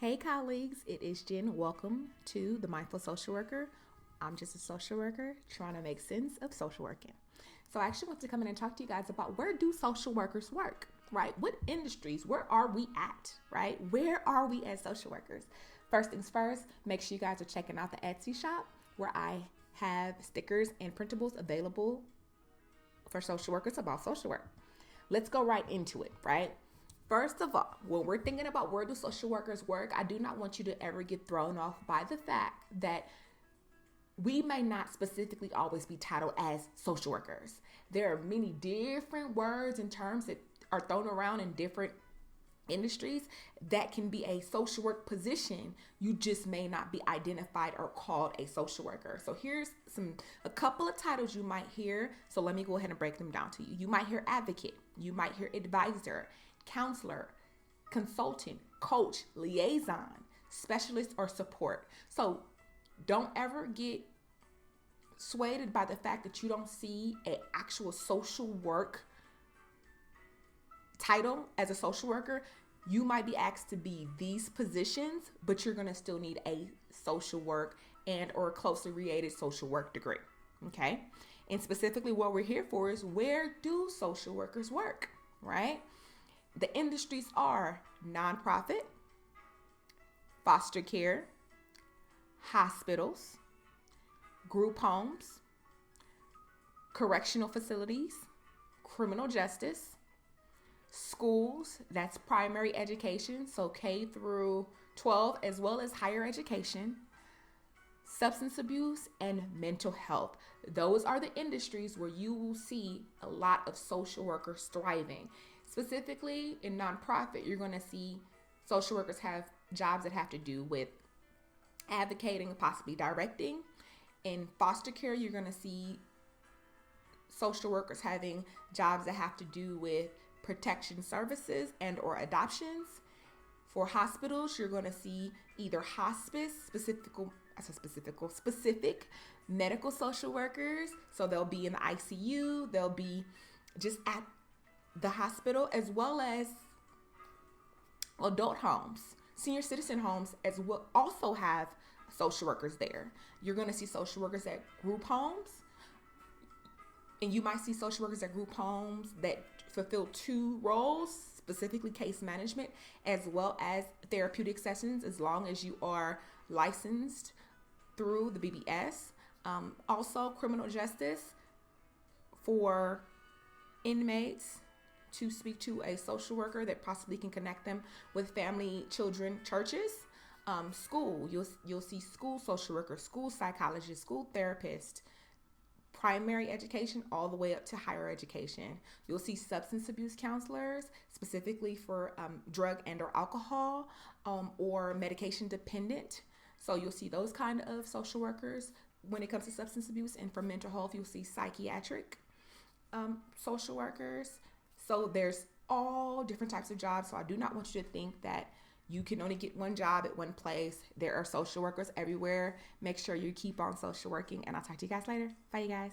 Hey colleagues, it is Jen. Welcome to the Mindful Social Worker. I'm just a social worker trying to make sense of social working. So I actually want to come in and talk to you guys about where do social workers work, right? What industries, where are we at, right? Where are we as social workers? First things first, make sure you guys are checking out the Etsy shop where I have stickers and printables available for social workers about social work. Let's go right into it, right? First of all, when we're thinking about where do social workers work, I do not want you to ever get thrown off by the fact that we may not specifically always be titled as social workers. There are many different words and terms that are thrown around in different industries that can be a social work position. You just may not be identified or called a social worker. So here's a couple of titles you might hear. So let me go ahead and break them down to you. You might hear advocate, you might hear advisor, counselor, consultant, coach, liaison, specialist, or support. So don't ever get swayed by the fact that you don't see an actual social work title as a social worker. You might be asked to be these positions, but you're going to still need a social work and or closely related social work degree. Okay. And specifically what we're here for is where do social workers work, right? The industries are nonprofit, foster care, hospitals, group homes, correctional facilities, criminal justice, schools, that's primary education, so K through 12, as well as higher education, substance abuse, and mental health. Those are the industries where you will see a lot of social workers thriving. Specifically in nonprofit, you're going to see social workers have jobs that have to do with advocating and possibly directing. In foster care, you're going to see social workers having jobs that have to do with protection services and or adoptions. For hospitals, you're going to see either hospice, specific medical social workers. So they'll be in the ICU, they'll be just at the hospital, as well as adult homes, senior citizen homes, as well, also have social workers there. You're going to see social workers at group homes, and you might see social workers at group homes that fulfill two roles, specifically case management as well as therapeutic sessions, as long as you are licensed through the BBS. Also, criminal justice for inmates to speak to a social worker that possibly can connect them with family, children, churches. School, you'll see school social workers, school psychologists, school therapists, primary education all the way up to higher education. You'll see substance abuse counselors, specifically for drug and or alcohol or medication dependent. So you'll see those kind of social workers when it comes to substance abuse. And for mental health, you'll see psychiatric social workers. So there's all different types of jobs. So I do not want you to think that you can only get one job at one place. There are social workers everywhere. Make sure you keep on social working, and I'll talk to you guys later. Bye, you guys.